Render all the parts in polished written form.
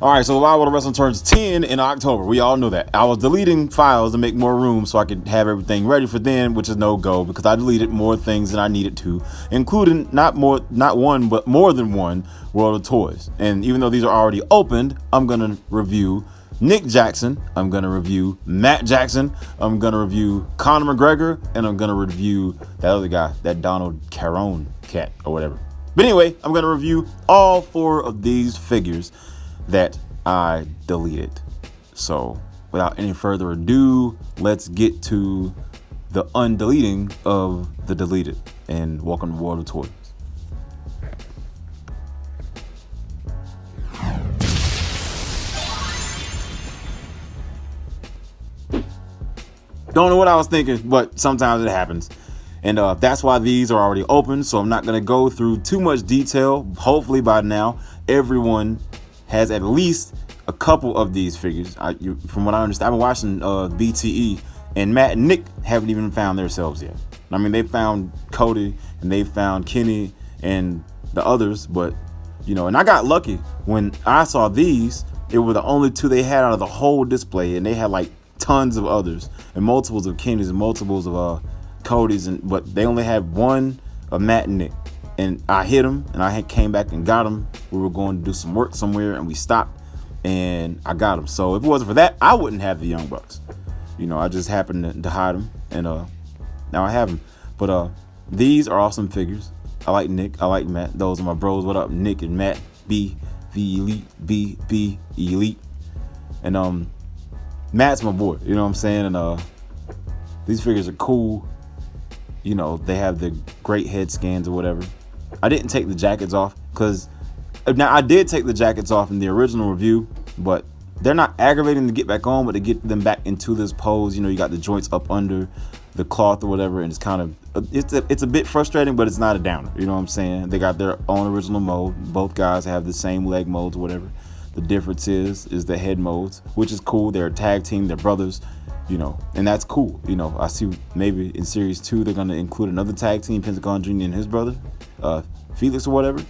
All right, so Wild World of Wrestling turns 10 in October. We all know that. I was deleting files to make more room so I could have everything ready for then, which is no go because I deleted more things than I needed to, including not one, but more than one World of Toys. And even though these are already opened, I'm gonna review Nick Jackson. I'm gonna review Matt Jackson. I'm gonna review Conor McGregor, and I'm gonna review that other guy, that Donald Carone cat or whatever. But anyway, I'm gonna review all 4 of these figures that I deleted. So without any further ado, let's get to the undeleting of the deleted, and welcome to World of Toys. Don't know what I was thinking, but sometimes it happens. And that's why these are already open, so I'm not going to go through too much detail. Hopefully by now, everyone has at least a couple of these figures. From what I understand, I've been watching BTE, and Matt and Nick haven't even found themselves yet. I mean, they found Cody, and they found Kenny, and the others, but, and I got lucky. When I saw these, it were the only 2 they had out of the whole display, and they had like tons of others, and multiples of Kennys, and multiples of Cody's, but they only had one of Matt and Nick. And I hit him, and I came back and got him. We were going to do some work somewhere, and we stopped, and I got him. So if it wasn't for that, I wouldn't have the Young Bucks. I just happened to hide them, and now I have them. But these are awesome figures. I like Nick. I like Matt. Those are my bros. What up, Nick and Matt? B Elite. B Elite. And Matt's my boy. You know what I'm saying? And these figures are cool. They have the great head scans or whatever. I didn't take the jackets off because now I did take the jackets off in the original review, but they're not aggravating to get back on, but to get them back into this pose, you got the joints up under the cloth or whatever, and it's kind of it's a bit frustrating, but it's not a downer. You know what I'm saying? They got their own original mode. Both guys have the same leg modes or whatever. The difference is the head modes, which is cool. They're a tag team. They're brothers. And that's cool. I see maybe in series 2 they're gonna include another tag team, Pentagon Jr. and his brother, Felix or whatever,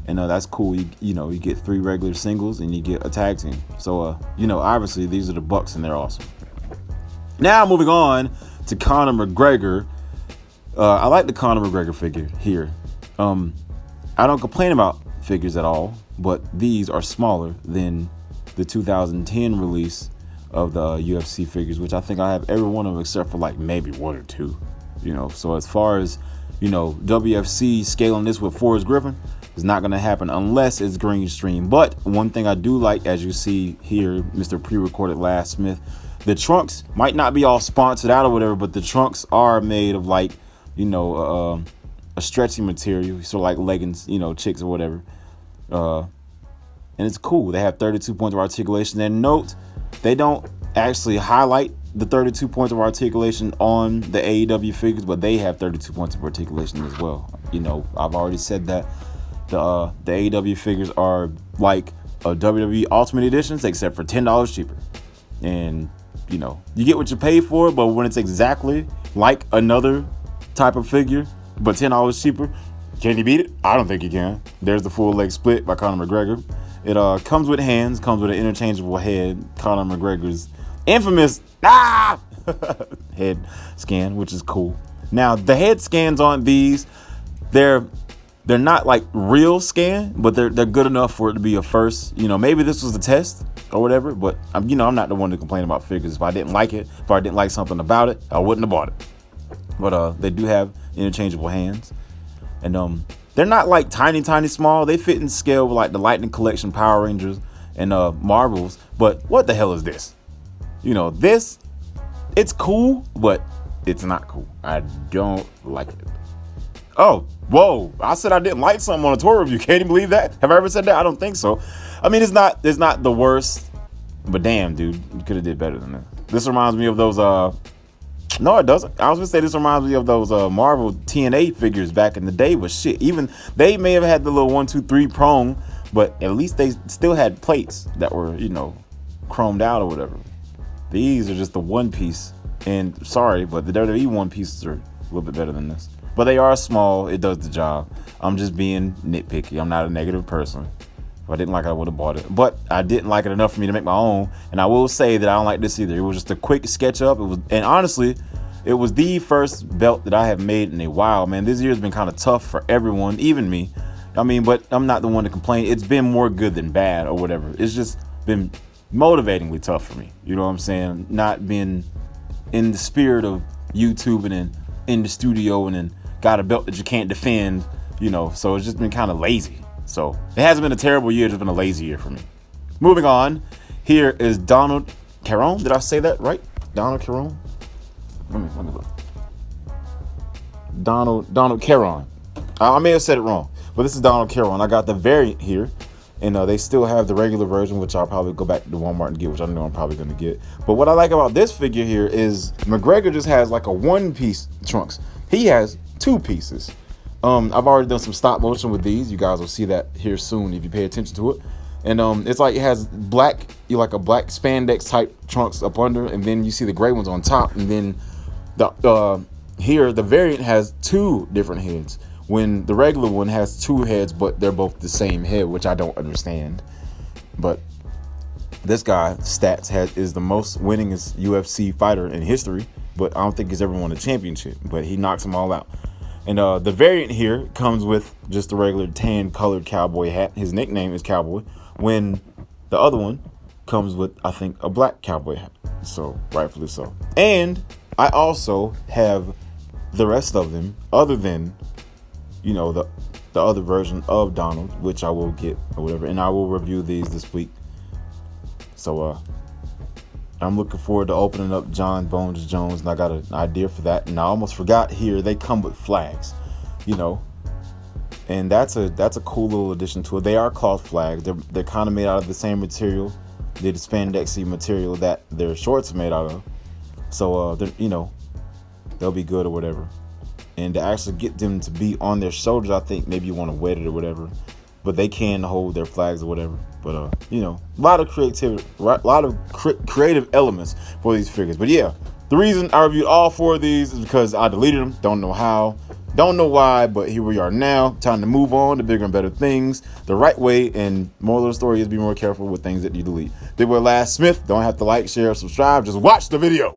and that's cool. You get 3 regular singles and you get a tag team. So obviously these are the Bucks and they're awesome. Now moving on to Conor McGregor. I like the Conor McGregor figure here. I don't complain about figures at all, but these are smaller than the 2010 release of the UFC figures, which I think I have every one of them except for like maybe 1 or 2. So as far as WFC scaling this with Forrest Griffin is not going to happen unless it's green stream. But one thing I do like, as you see here, Mr. Pre-recorded Last Smith, the trunks might not be all sponsored out or whatever, but the trunks are made of like a stretchy material, sort of like leggings, chicks or whatever, and it's cool. They have 32 points of articulation, and note they don't actually highlight the 32 points of articulation on the AEW figures, but they have 32 points of articulation as well. I've already said that the AEW figures are like a WWE Ultimate Editions, except for $10 cheaper. And you get what you pay for, but when it's exactly like another type of figure, but $10 cheaper, can you beat it? I don't think you can. There's the full leg split by Conor McGregor. It comes with hands, comes with an interchangeable head. Conor McGregor's infamous head scan, which is cool. Now the head scans on these, they're not like real scan, but they're good enough for it to be a first. Maybe this was a test or whatever, but I'm not the one to complain about figures. If I didn't like it, if I didn't like something about it, I wouldn't have bought it. But they do have interchangeable hands, and they're not like tiny small. They fit in scale with like the Lightning Collection Power Rangers and Marvels. But what the hell is this? This, it's cool, but it's not cool. I don't like it. Oh, whoa. I said I didn't like something on a tour review. Can you believe that? Have I ever said that? I don't think so. I mean, it's not the worst, but damn, dude, you could have did better than that. This reminds me of those, no, it doesn't. I was gonna say this reminds me of those Marvel TNA figures back in the day, but shit, even they may have had the little 1, 2, 3 prong, but at least they still had plates that were, chromed out or whatever. These are just the one piece, and sorry, but the WWE one pieces are a little bit better than this. But they are small. It does the job. I'm just being nitpicky. I'm not a negative person. If I didn't like it, I would have bought it. But I didn't like it enough for me to make my own. And I will say that I don't like this either. It was just a quick sketch up. And honestly, it was the first belt that I have made in a while, man. This year has been kind of tough for everyone, even me. I mean, but I'm not the one to complain. It's been more good than bad or whatever. It's just been motivatingly tough for me. You know what I'm saying? Not being in the spirit of YouTubing and in the studio and then got a belt that you can't defend, you know. So it's just been kind of lazy. So it hasn't been a terrible year. It's just been a lazy year for me. Moving on, here is Donald Caron. Did I say that right? Donald Caron? Let me look. Donald Caron. I may have said it wrong, but this is Donald Caron. I got the variant here, and they still have the regular version, which I'll probably go back to Walmart and get, which I know I'm probably going to get. But what I like about this figure here is McGregor just has like a one-piece trunks. He has two pieces. I've already done some stop motion with these. You guys will see that here soon if you pay attention to it. And it's like it has black, like a black spandex type trunks up under, and then you see the gray ones on top, and then here the variant has two different heads when the regular one has two heads, but they're both the same head, which I don't understand. But this guy stats is the most winningest UFC fighter in history, but I don't think he's ever won a championship, but he knocks them all out. And the variant here comes with just a regular tan colored cowboy hat. His nickname is Cowboy, when the other one comes with, I think, a black cowboy hat. So rightfully so. And I also have the rest of them, other than, you know, the other version of Donald, which I will get or whatever, and I will review these this week. So I'm looking forward to opening up John Bones Jones, and I got an idea for that. And I almost forgot, here they come with flags, you know, and that's a cool little addition to it. They are cloth flags. They're kind of made out of the same material, the spandexy material that their shorts are made out of. So they're, you know, they'll be good or whatever. And to actually get them to be on their shoulders, I think maybe you want to wet it or whatever. But they can hold their flags or whatever. But you know, a lot of creativity, a lot of creative elements for these figures. But yeah, the reason I reviewed all four of these is because I deleted them. Don't know how, don't know why, but here we are now. Time to move on to bigger and better things the right way. And moral of the story is be more careful with things that you delete. They were Last Smith. Don't have to like, share, subscribe. Just watch the video.